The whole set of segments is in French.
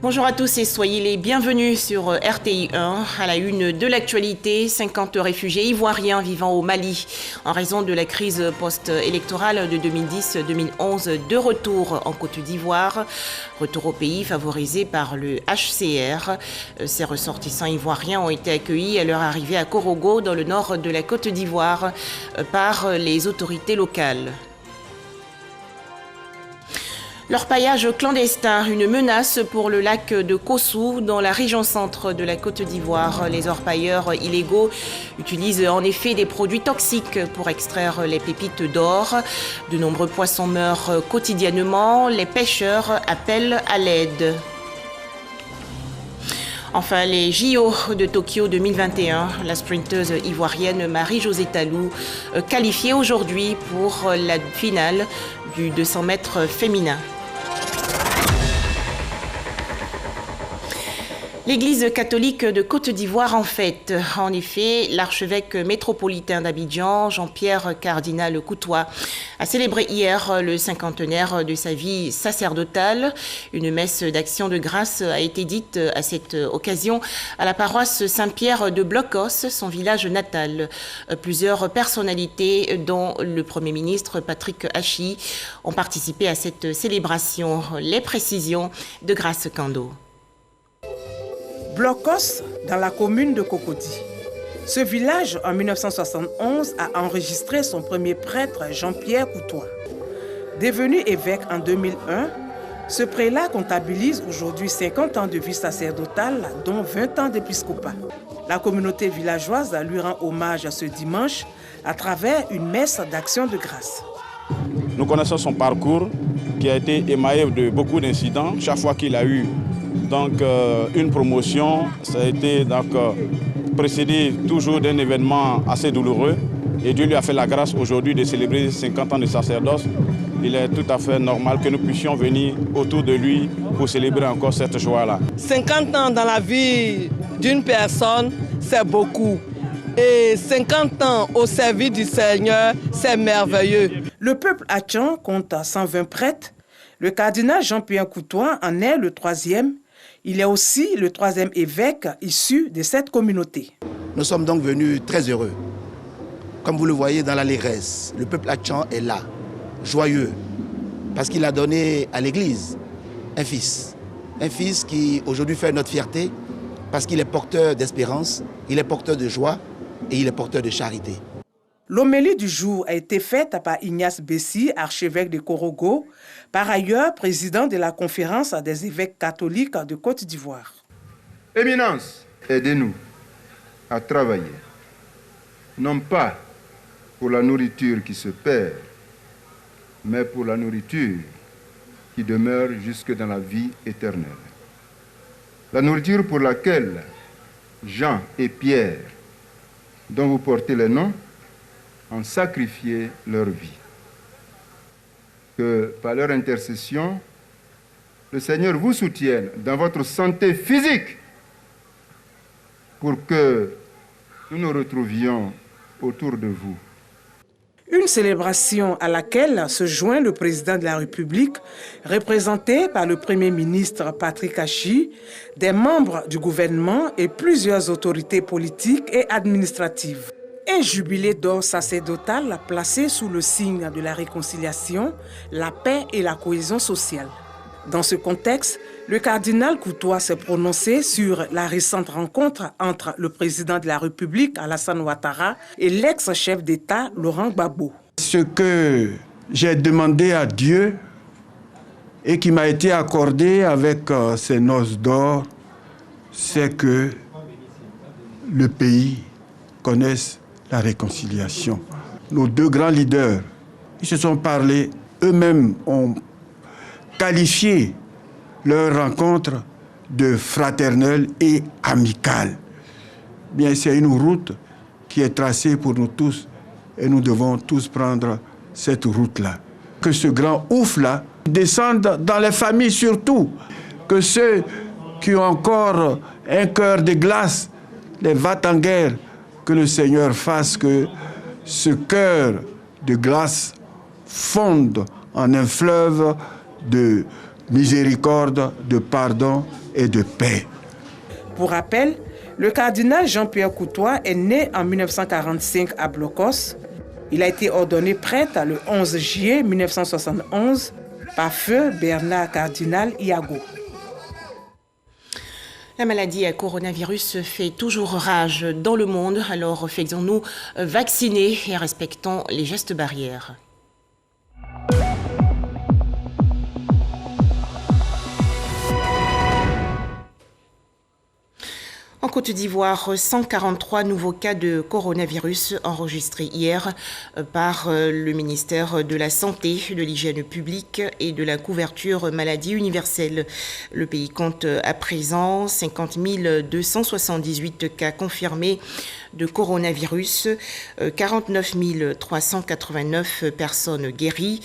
Bonjour à tous et soyez les bienvenus sur RTI 1. À la une de l'actualité, 50 réfugiés ivoiriens vivant au Mali en raison de la crise post-électorale de 2010-2011 de retour en Côte d'Ivoire. Retour au pays favorisé par le HCR. Ces ressortissants ivoiriens ont été accueillis à leur arrivée à Korogo dans le nord de la Côte d'Ivoire par les autorités locales. L'orpaillage clandestin, une menace pour le lac de Kossou dans la région centre de la Côte d'Ivoire. Les orpailleurs illégaux utilisent en effet des produits toxiques pour extraire les pépites d'or. De nombreux poissons meurent quotidiennement. Les pêcheurs appellent à l'aide. Enfin, les JO de Tokyo 2021, la sprinteuse ivoirienne Marie-Josée Talou qualifiée aujourd'hui pour la finale du 200 mètres féminin. L'Église catholique de Côte d'Ivoire en fête. En effet, l'archevêque métropolitain d'Abidjan, Jean-Pierre Cardinal Coutois, a célébré hier le cinquantenaire de sa vie sacerdotale. Une messe d'action de grâce a été dite à cette occasion à la paroisse Saint-Pierre de Blocos, son village natal. Plusieurs personnalités, dont le Premier ministre Patrick Hachi, ont participé à cette célébration. Les précisions de Grace Kando. Blocos, dans la commune de Cocody. Ce village, en 1971, a enregistré son premier prêtre, Jean-Pierre Coutois. Devenu évêque en 2001, ce prélat comptabilise aujourd'hui 50 ans de vie sacerdotale, dont 20 ans d'épiscopat. La communauté villageoise lui rend hommage ce dimanche à travers une messe d'action de grâce. Nous connaissons son parcours qui a été émaillé de beaucoup d'incidents. Chaque fois qu'il a eu une promotion, ça a été précédé toujours d'un événement assez douloureux. Et Dieu lui a fait la grâce aujourd'hui de célébrer 50 ans de sacerdoce. Il est tout à fait normal que nous puissions venir autour de lui pour célébrer encore cette joie-là. 50 ans dans la vie d'une personne, c'est beaucoup. Et 50 ans au service du Seigneur, c'est merveilleux. Le peuple hatchan compte 120 prêtres. Le cardinal Jean-Pierre Coutois en est le troisième. Il est aussi le troisième évêque issu de cette communauté. Nous sommes donc venus très heureux. Comme vous le voyez dans l'allégresse, le peuple hatchan est là, joyeux, parce qu'il a donné à l'Église un fils qui aujourd'hui fait notre fierté, parce qu'il est porteur d'espérance, il est porteur de joie et il est porteur de charité. L'homélie du jour a été faite par Ignace Bessi, archevêque de Korogo, par ailleurs président de la conférence des évêques catholiques de Côte d'Ivoire. Éminence, aidez-nous à travailler, non pas pour la nourriture qui se perd, mais pour la nourriture qui demeure jusque dans la vie éternelle. La nourriture pour laquelle Jean et Pierre, dont vous portez les noms, ont sacrifié leur vie. Que par leur intercession, le Seigneur vous soutienne dans votre santé physique pour que nous nous retrouvions autour de vous. Une célébration à laquelle se joint le président de la République, représenté par le Premier ministre Patrick Hachi, des membres du gouvernement et plusieurs autorités politiques et administratives. Un jubilé d'or sacerdotal placé sous le signe de la réconciliation, la paix et la cohésion sociale. Dans ce contexte, le cardinal Coutois s'est prononcé sur la récente rencontre entre le président de la République, Alassane Ouattara, et l'ex-chef d'État, Laurent Gbagbo. Ce que j'ai demandé à Dieu et qui m'a été accordé avec ces noces d'or, c'est que le pays connaisse la réconciliation. Nos deux grands leaders, ils se sont parlé, eux-mêmes ont qualifié leur rencontre de fraternelle et amicale. Bien, c'est une route qui est tracée pour nous tous et nous devons tous prendre cette route-là. Que ce grand ouf-là descende dans les familles surtout, que ceux qui ont encore un cœur de glace, les va-t-en-guerre, que le Seigneur fasse que ce cœur de glace fonde en un fleuve de miséricorde, de pardon et de paix. Pour rappel, le cardinal Jean-Pierre Coutois est né en 1945 à Blocos. Il a été ordonné prêtre le 11 juillet 1971 par feu Bernard Cardinal Iago. La maladie à coronavirus fait toujours rage dans le monde, alors faisons-nous vacciner et respectons les gestes barrières. En Côte d'Ivoire, 143 nouveaux cas de coronavirus enregistrés hier par le ministère de la Santé, de l'Hygiène publique et de la couverture maladie universelle. Le pays compte à présent 50 278 cas confirmés de coronavirus, 49 389 personnes guéries,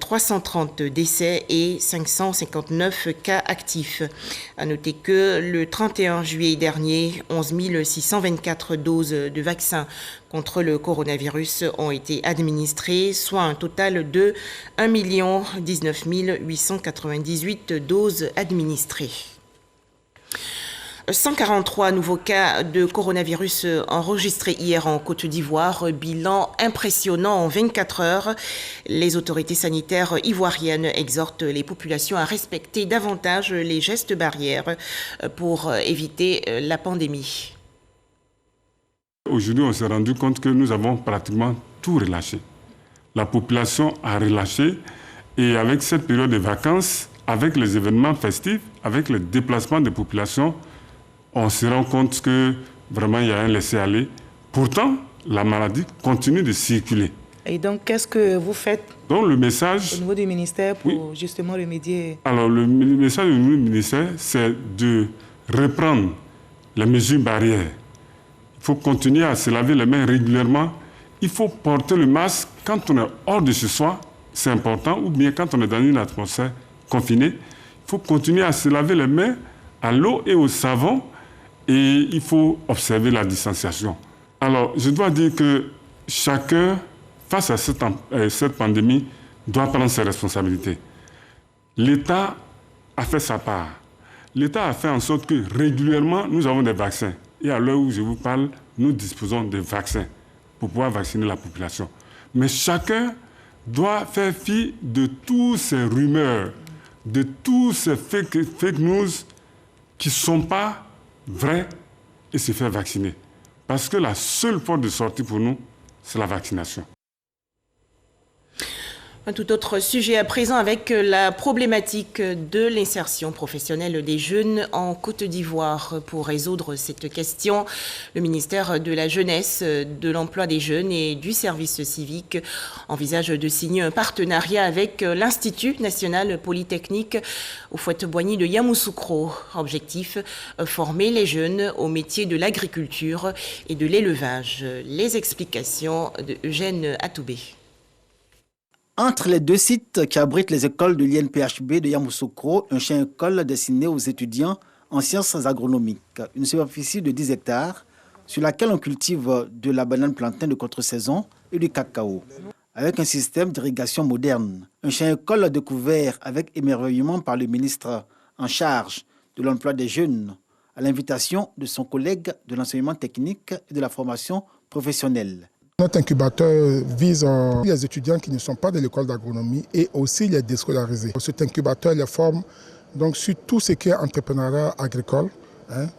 330 décès et 559 cas actifs. À noter que le 31 juillet dernier, 11 624 doses de vaccins contre le coronavirus ont été administrées, soit un total de 1 19 898 doses administrées. 143 nouveaux cas de coronavirus enregistrés hier en Côte d'Ivoire, bilan impressionnant en 24 heures. Les autorités sanitaires ivoiriennes exhortent les populations à respecter davantage les gestes barrières pour éviter la pandémie. Aujourd'hui, on s'est rendu compte que nous avons pratiquement tout relâché. La population a relâché et avec cette période de vacances, avec les événements festifs, avec le déplacement des populations, on se rend compte que vraiment il y a un laisser-aller. Pourtant, la maladie continue de circuler. Et donc, qu'est-ce que vous faites donc, le message, au niveau du ministère pour justement remédier? Alors, le message du ministère, c'est de reprendre les mesures barrières. Il faut continuer à se laver les mains régulièrement. Il faut porter le masque quand on est hors de chez soi, c'est important, ou bien quand on est dans une atmosphère confinée. Il faut continuer à se laver les mains à l'eau et au savon. Et il faut observer la distanciation. Alors, je dois dire que chacun, face à cette pandémie, doit prendre ses responsabilités. L'État a fait sa part. L'État a fait en sorte que régulièrement, nous avons des vaccins. Et à l'heure où je vous parle, nous disposons de vaccins pour pouvoir vacciner la population. Mais chacun doit faire fi de toutes ces rumeurs, de tous ces fake news qui ne sont pas vrai et se faire vacciner. Parce que la seule porte de sortie pour nous, c'est la vaccination. Un tout autre sujet à présent avec la problématique de l'insertion professionnelle des jeunes en Côte d'Ivoire. Pour résoudre cette question, le ministère de la Jeunesse, de l'Emploi des Jeunes et du Service civique envisage de signer un partenariat avec l'Institut national polytechnique Houphouët-Boigny de Yamoussoukro. Objectif, former les jeunes au métier de l'agriculture et de l'élevage. Les explications de Eugène Atoubé. Entre les deux sites qui abritent les écoles de l'INPHB de Yamoussoukro, un champ-école destiné aux étudiants en sciences agronomiques, une superficie de 10 hectares sur laquelle on cultive de la banane plantain de contre-saison et du cacao, avec un système d'irrigation moderne. Un champ-école découvert avec émerveillement par le ministre en charge de l'emploi des jeunes, à l'invitation de son collègue de l'enseignement technique et de la formation professionnelle. Notre incubateur vise les étudiants qui ne sont pas de l'école d'agronomie et aussi les déscolarisés. Cet incubateur les forme donc sur tout ce qui est entrepreneuriat agricole,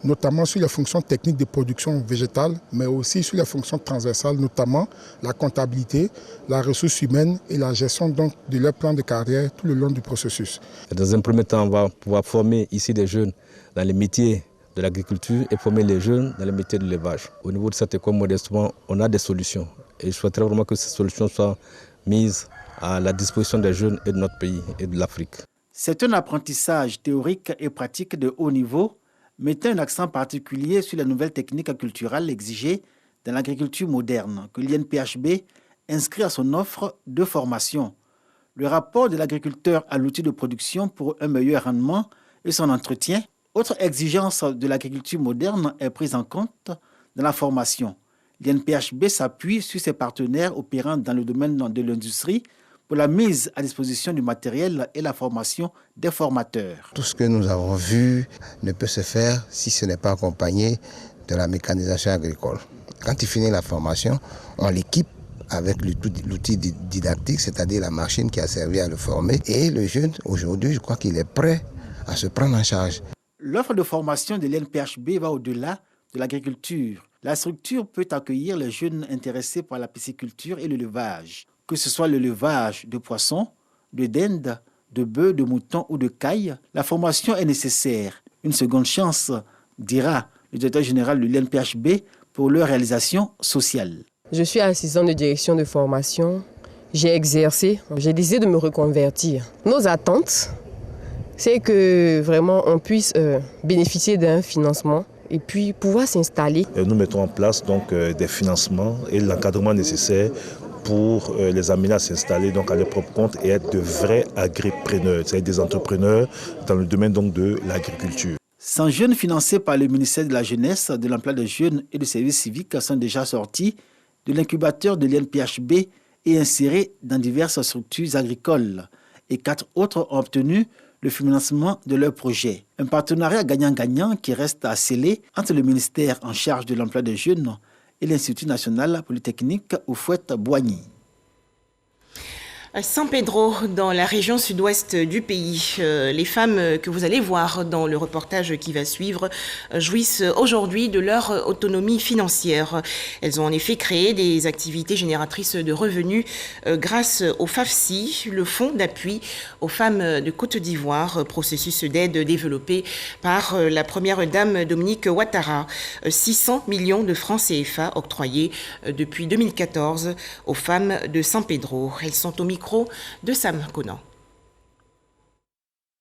notamment sur les fonctions techniques de production végétale, mais aussi sur les fonctions transversales, notamment la comptabilité, la ressource humaine et la gestion donc, de leur plan de carrière tout le long du processus. Dans un premier temps, on va pouvoir former ici des jeunes dans les métiers de l'agriculture et former les jeunes dans les métiers de l'élevage. Au niveau de cette école, modestement, on a des solutions. Et je souhaiterais vraiment que ces solutions soient mises à la disposition des jeunes et de notre pays et de l'Afrique. C'est un apprentissage théorique et pratique de haut niveau, mettant un accent particulier sur les nouvelles techniques culturelles exigées dans l'agriculture moderne, que l'INPHB inscrit à son offre de formation. Le rapport de l'agriculteur à l'outil de production pour un meilleur rendement et son entretien. Autre exigence de l'agriculture moderne est prise en compte dans la formation. L'INPHB s'appuie sur ses partenaires opérant dans le domaine de l'industrie pour la mise à disposition du matériel et la formation des formateurs. Tout ce que nous avons vu ne peut se faire si ce n'est pas accompagné de la mécanisation agricole. Quand il finit la formation, on l'équipe avec l'outil didactique, c'est-à-dire la machine qui a servi à le former. Et le jeune, aujourd'hui, je crois qu'il est prêt à se prendre en charge. L'offre de formation de l'INPHB va au-delà de l'agriculture. La structure peut accueillir les jeunes intéressés par la pisciculture et l'élevage. Que ce soit l'élevage de poissons, de dindes, de bœufs, de moutons ou de cailles, la formation est nécessaire. Une seconde chance, dira le directeur général de l'INPHB, pour leur réalisation sociale. Je suis assistant de direction de formation. J'ai exercé, j'ai décidé de me reconvertir. Nos attentes, c'est que vraiment on puisse bénéficier d'un financement et puis pouvoir s'installer. Nous mettons en place donc des financements et l'encadrement nécessaire pour les amener à s'installer donc à leur propre compte et être de vrais agripreneurs, c'est-à-dire des entrepreneurs dans le domaine donc de l'agriculture. 100 jeunes financés par le ministère de la Jeunesse, de l'Emploi des Jeunes et du Service civique sont déjà sortis de l'incubateur de l'INPHB et insérés dans diverses structures agricoles. Et 4 autres ont obtenu le financement de leur projet. Un partenariat gagnant-gagnant qui reste à sceller entre le ministère en charge de l'Emploi des Jeunes et l'Institut national polytechnique Houphouët-Boigny. San Pedro, dans la région sud-ouest du pays. Les femmes que vous allez voir dans le reportage qui va suivre jouissent aujourd'hui de leur autonomie financière. Elles ont en effet créé des activités génératrices de revenus grâce au FAFSI, le fonds d'appui aux femmes de Côte d'Ivoire, processus d'aide développé par la première dame Dominique Ouattara. 600 millions de francs CFA octroyés depuis 2014 aux femmes de San Pedro. Elles sont au micro de Sam Conan.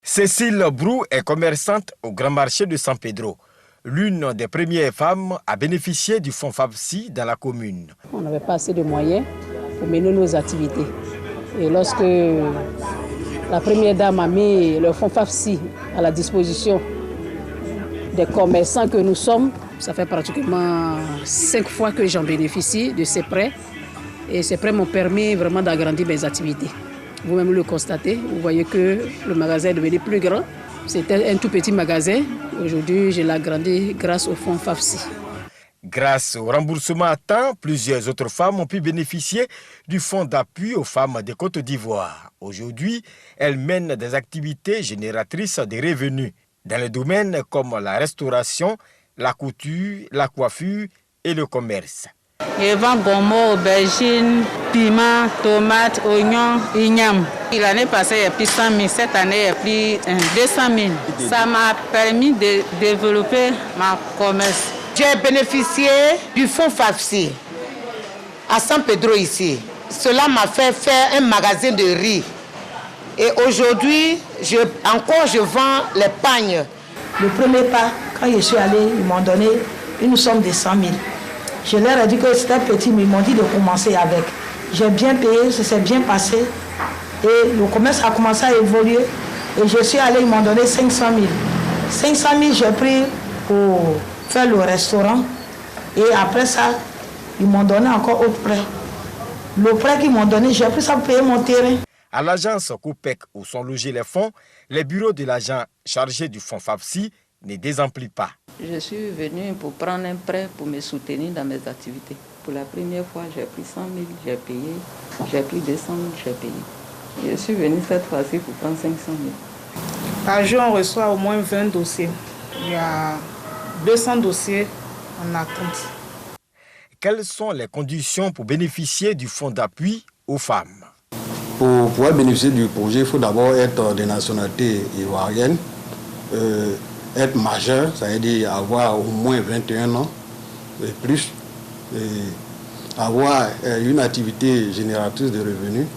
Cécile Brou est commerçante au Grand Marché de San Pedro. L'une des premières femmes à bénéficier du fonds FAFSI dans la commune. On n'avait pas assez de moyens pour mener nos activités. Et lorsque la première dame a mis le fonds FAFSI à la disposition des commerçants que nous sommes, ça fait pratiquement 5 fois que j'en bénéficie de ces prêts. Et ces prêts m'ont permis vraiment d'agrandir mes activités. Vous-même le constatez, vous voyez que le magasin est devenu plus grand. C'était un tout petit magasin. Aujourd'hui, je l'ai agrandi grâce au fonds FAFSI. Grâce au remboursement à temps, plusieurs autres femmes ont pu bénéficier du fonds d'appui aux femmes de Côte d'Ivoire. Aujourd'hui, elles mènent des activités génératrices de revenus dans les domaines comme la restauration, la couture, la coiffure et le commerce. Je vends gomo, aubergines, piments, tomates, oignons, igname. L'année passée, il y a plus 100 000. Cette année, il y a plus 200 000. Ça m'a permis de développer ma commerce. J'ai bénéficié du fonds FAFSI à San Pedro ici. Cela m'a fait faire un magasin de riz. Et aujourd'hui, je vends les pagnes. Le premier pas, quand je suis allée, ils m'ont donné une somme de 100 000. Je leur ai dit que c'était petit, mais ils m'ont dit de commencer avec. J'ai bien payé, ça s'est bien passé. Et le commerce a commencé à évoluer. Et je suis allée, ils m'ont donné 500 000. 500 000, j'ai pris pour faire le restaurant. Et après ça, ils m'ont donné encore autre prêt. Le prêt qu'ils m'ont donné, j'ai pris ça pour payer mon terrain. À l'agence COPEC où sont logés les fonds, les bureaux de l'agent chargé du fonds FAFSI ne désemplit pas. Je suis venue pour prendre un prêt pour me soutenir dans mes activités. Pour la première fois, j'ai pris 100 000, j'ai payé. J'ai pris 200 000, j'ai payé. Je suis venue cette fois-ci pour prendre 500 000. Par jour, on reçoit au moins 20 dossiers. Il y a 200 dossiers en attente. Quelles sont les conditions pour bénéficier du fonds d'appui aux femmes? Pour pouvoir bénéficier du projet, il faut d'abord être de nationalité ivoirienne, être majeur, ça veut dire avoir au moins 21 ans et plus, et avoir une activité génératrice de revenus.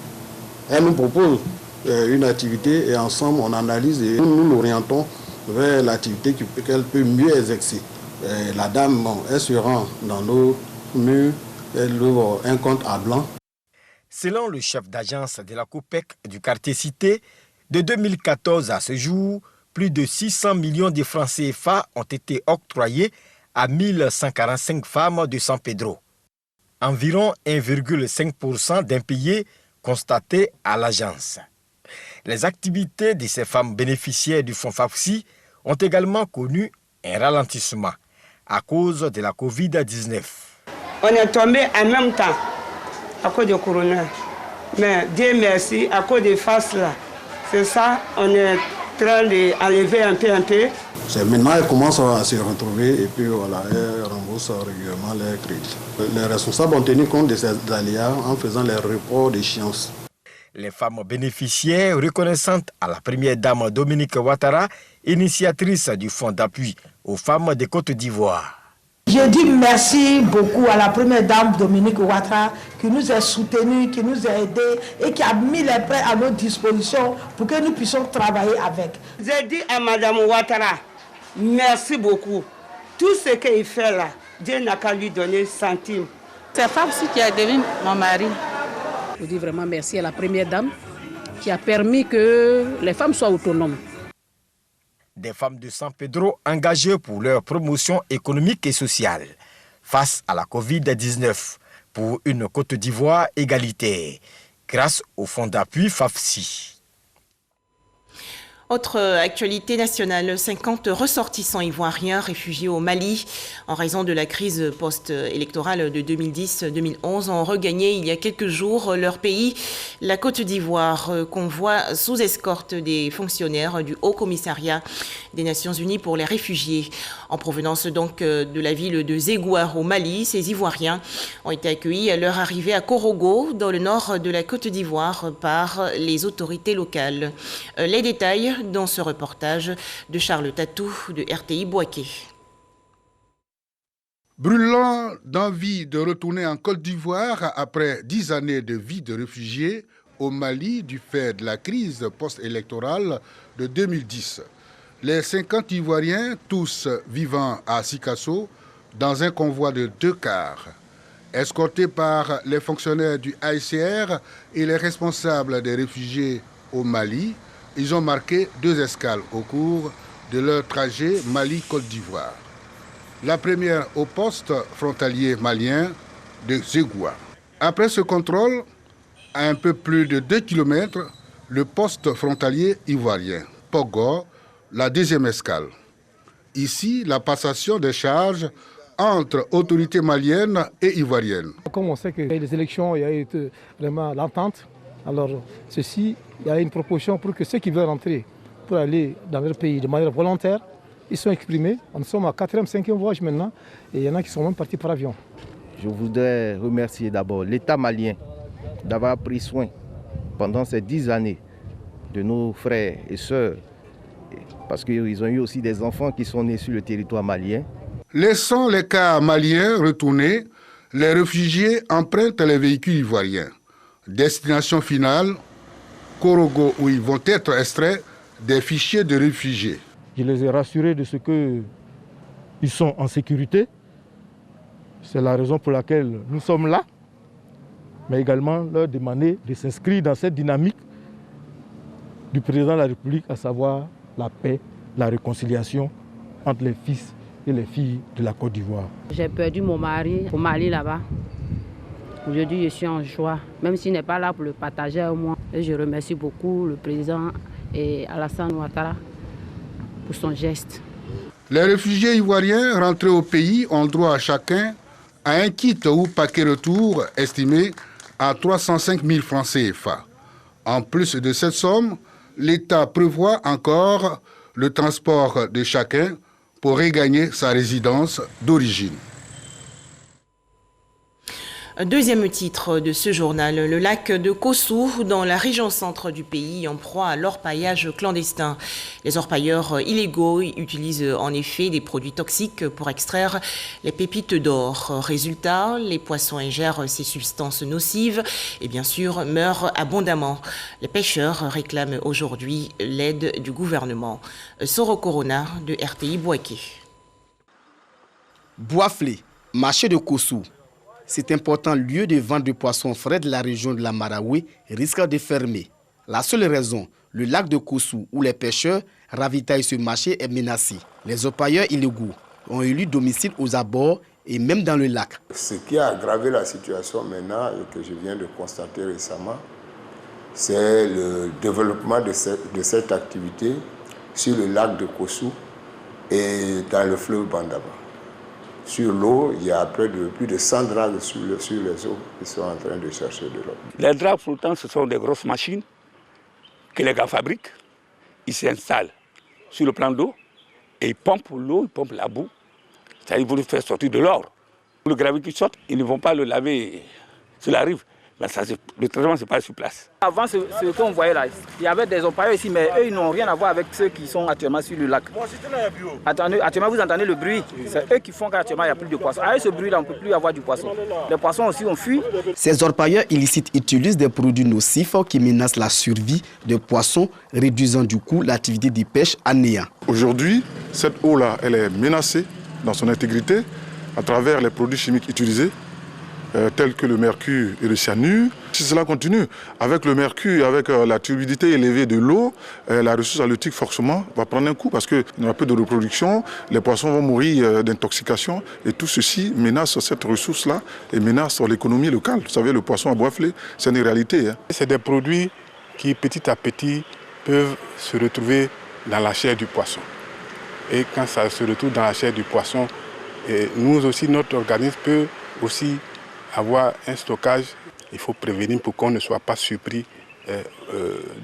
Elle nous propose une activité et ensemble on analyse et nous l'orientons vers l'activité qu'elle peut mieux exercer. La dame, elle se rend dans nos murs, elle ouvre un compte à blanc. Selon le chef d'agence de la COPEC du quartier Cité, de 2014 à ce jour, plus de 600 millions de francs CFA ont été octroyés à 1145 femmes de San Pedro. Environ 1,5% d'impayés constatés à l'agence. Les activités de ces femmes bénéficiaires du fonds FAFSI ont également connu un ralentissement à cause de la Covid-19. On est tombé en même temps à cause du corona. Mais Dieu merci, à cause des faces là, c'est ça, on est en train d'enlever un peu. C'est maintenant qu'elles commencent à se retrouver et puis voilà, elles remboursent régulièrement leurs crédits. Les responsables ont tenu compte de ces aléas en faisant les reports d'échéance. Les femmes bénéficiaires reconnaissantes à la première dame Dominique Ouattara, initiatrice du fonds d'appui aux femmes de Côte d'Ivoire. Je dis merci beaucoup à la première dame Dominique Ouattara qui nous a soutenus, qui nous a aidés et qui a mis les prêts à notre disposition pour que nous puissions travailler avec. J'ai dit à madame Ouattara, merci beaucoup. Tout ce qu'il fait là, Dieu n'a qu'à lui donner centime. C'est FAFSI qui a devenu mon mari. Je dis vraiment merci à la première dame qui a permis que les femmes soient autonomes. Des femmes de San Pedro engagées pour leur promotion économique et sociale face à la Covid-19 pour une Côte d'Ivoire égalitaire grâce au fonds d'appui FAFSI. Autre actualité nationale, 50 ressortissants ivoiriens réfugiés au Mali en raison de la crise post-électorale de 2010-2011 ont regagné il y a quelques jours leur pays, la Côte d'Ivoire, convoi sous escorte des fonctionnaires du Haut Commissariat des Nations Unies pour les réfugiés. En provenance donc de la ville de Zégoua au Mali, ces Ivoiriens ont été accueillis à leur arrivée à Korogo, dans le nord de la Côte d'Ivoire, par les autorités locales. Les détails dans ce reportage de Charles Tatou de RTI Boaké. Brûlant d'envie de retourner en Côte d'Ivoire après 10 années de vie de réfugié au Mali du fait de la crise post-électorale de 2010. Les 50 Ivoiriens, tous vivant à Sikasso, dans un convoi de 2 cars, escortés par les fonctionnaires du HCR et les responsables des réfugiés au Mali, ils ont marqué 2 escales au cours de leur trajet Mali-Côte d'Ivoire. La première au poste frontalier malien de Zégoua. Après ce contrôle, à un peu plus de 2 km, le poste frontalier ivoirien, Pogo, la deuxième escale. Ici, la passation des charges entre autorités maliennes et ivoiriennes. Comme on sait que les élections, il y a eu vraiment l'entente. Alors, il y a une proposition pour que ceux qui veulent rentrer pour aller dans leur pays de manière volontaire, ils sont exprimés. Nous sommes à 4e, 5e voyage maintenant et il y en a qui sont même partis par avion. Je voudrais remercier d'abord l'État malien d'avoir pris soin pendant ces 10 années de nos frères et sœurs, parce qu'ils ont eu aussi des enfants qui sont nés sur le territoire malien. Laissant les cars maliens retourner, les réfugiés empruntent les véhicules ivoiriens. Destination finale, Korogo, où ils vont être extraits des fichiers de réfugiés. Je les ai rassurés de ce qu'ils sont en sécurité. C'est la raison pour laquelle nous sommes là, mais également leur demander de s'inscrire dans cette dynamique du président de la République, à savoir la paix, la réconciliation entre les fils et les filles de la Côte d'Ivoire. J'ai perdu mon mari au Mali là-bas. Aujourd'hui, je suis en joie, même s'il n'est pas là pour le partager avec moi. Et je remercie beaucoup le président et Alassane Ouattara pour son geste. Les réfugiés ivoiriens rentrés au pays ont droit à chacun à un kit ou paquet retour estimé à 305 000 francs CFA. En plus de cette somme, l'État prévoit encore le transport de chacun pour regagner sa résidence d'origine. Deuxième titre de ce journal, le lac de Kossou, dans la région centre du pays, en proie à l'orpaillage clandestin. Les orpailleurs illégaux utilisent en effet des produits toxiques pour extraire les pépites d'or. Résultat, les poissons ingèrent ces substances nocives et bien sûr meurent abondamment. Les pêcheurs réclament aujourd'hui l'aide du gouvernement. Soro Corona de RTI Boaké. Boisflé, marché de Kossou. Cet important lieu de vente de poissons frais de la région de la Maraoué risque de fermer. La seule raison, le lac de Kossou où les pêcheurs ravitaillent ce marché est menacé. Les orpailleurs illégaux ont élu domicile aux abords et même dans le lac. Ce qui a aggravé la situation maintenant et que je viens de constater récemment, c'est le développement de cette activité sur le lac de Kossou et dans le fleuve Bandaba. Sur l'eau, il y a plus de 100 dragues sur les eaux qui sont en train de chercher de l'eau. Les dragues flottants, ce sont des grosses machines que les gars fabriquent. Ils s'installent sur le plan d'eau et ils pompent l'eau, ils pompent la boue. C'est-à-dire qu'ils vont faire sortir de l'or. Le gravier qui sort, ils ne vont pas le laver sur la rive. Ben ça, le traitement, ce n'est pas sur place. Avant, ce qu'on voyait là, il y avait des employés ici, mais eux, ils n'ont rien à voir avec ceux qui sont actuellement sur le lac. Actuellement, vous entendez le bruit. C'est eux qui font qu'actuellement, il n'y a plus de poissons. Avec ce bruit-là, on ne peut plus avoir du poisson. Les poissons aussi ont fui. Ces orpailleurs illicites utilisent des produits nocifs qui menacent la survie des poissons, réduisant du coup l'activité de pêche à néant. Aujourd'hui, cette eau-là, elle est menacée dans son intégrité à travers les produits chimiques utilisés, tels que le mercure et le cyanure. Si cela continue, avec le mercure, avec la turbidité élevée de l'eau, la ressource halieutique forcément va prendre un coup parce qu'il n'y aura plus de reproduction, les poissons vont mourir d'intoxication et tout ceci menace cette ressource-là et menace l'économie locale. Vous savez, le poisson à boisflé, c'est une réalité. C'est des produits qui petit à petit peuvent se retrouver dans la chair du poisson. Et quand ça se retrouve dans la chair du poisson, nous aussi, notre organisme peut aussi avoir un stockage. Il faut prévenir pour qu'on ne soit pas surpris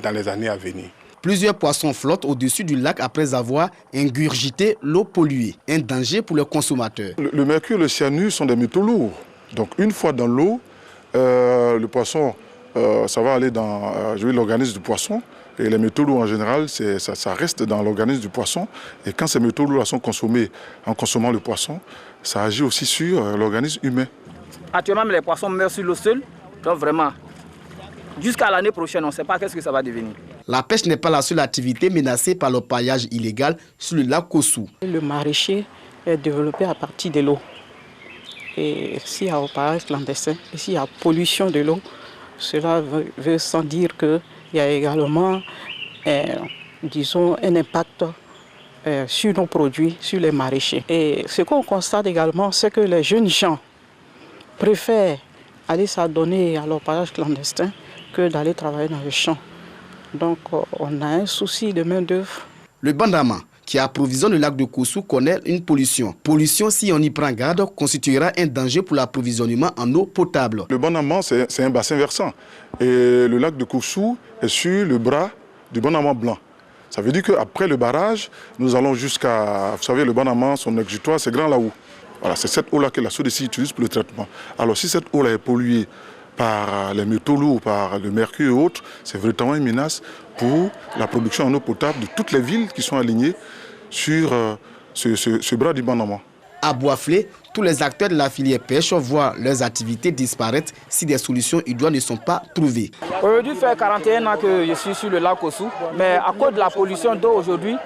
dans les années à venir. Plusieurs poissons flottent au-dessus du lac après avoir ingurgité l'eau polluée. Un danger pour les consommateurs. Le mercure et le cyanure sont des métaux lourds. Donc une fois dans l'eau, le poisson, ça va aller dans l'organisme du poisson. Et les métaux lourds en général, ça reste dans l'organisme du poisson. Et quand ces métaux lourds sont consommés en consommant le poisson, ça agit aussi sur l'organisme humain. Actuellement, les poissons meurent sur l'eau seule. Donc vraiment, jusqu'à l'année prochaine, on ne sait pas qu'est-ce que ça va devenir. La pêche n'est pas la seule activité menacée par le paillage illégal sur le lac Kossou. Le maraîcher est développé à partir de l'eau. Et s'il y a paillage clandestin, et s'il y a pollution de l'eau, cela veut sans dire qu'il y a également, disons, un impact sur nos produits, sur les maraîchers. Et ce qu'on constate également, c'est que les jeunes gens préfèrent aller s'adonner à l'orpaillage clandestin que d'aller travailler dans le champ. Donc on a un souci de main-d'œuvre. Le Bandama, qui approvisionne le lac de Kossou, connaît une pollution. Pollution, si on y prend garde, constituera un danger pour l'approvisionnement en eau potable. Le Bandama, c'est un bassin versant. Et le lac de Kossou est sur le bras du Bandama blanc. Ça veut dire qu'après le barrage, nous allons jusqu'à, vous savez, le Bandama, son exutoire, c'est Grand Laou. Voilà, c'est cette eau-là que la SODECI utilise pour le traitement. Alors si cette eau-là est polluée par les métaux lourds, par le mercure et autres, c'est véritablement une menace pour la production en eau potable de toutes les villes qui sont alignées sur ce bras du Bandama. À Boisflé, tous les acteurs de la filière pêche voient leurs activités disparaître si des solutions idoines ne sont pas trouvées. Aujourd'hui, ça fait 41 ans que je suis sur le lac Kossou, mais à cause de la pollution d'eau aujourd'hui,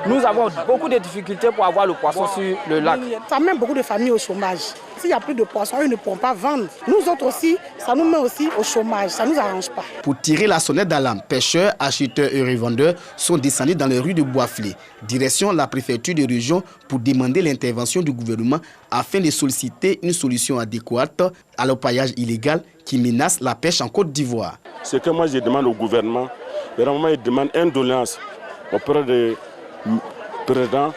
nous avons beaucoup de difficultés pour avoir le poisson sur le lac. Ça met beaucoup de familles au chômage. S'il n'y a plus de poissons, ils ne pourront pas vendre. Nous autres aussi, ça nous met aussi au chômage. Ça ne nous arrange pas. Pour tirer la sonnette d'alarme, pêcheurs, acheteurs et revendeurs sont descendus dans les rues de Boisflé. Direction la préfecture de région pour demander l'intervention du gouvernement afin de solliciter une solution adéquate à l'orpaillage illégal qui menace la pêche en Côte d'Ivoire. Ce que moi je demande au gouvernement, vraiment il demande une doléance auprès des présidents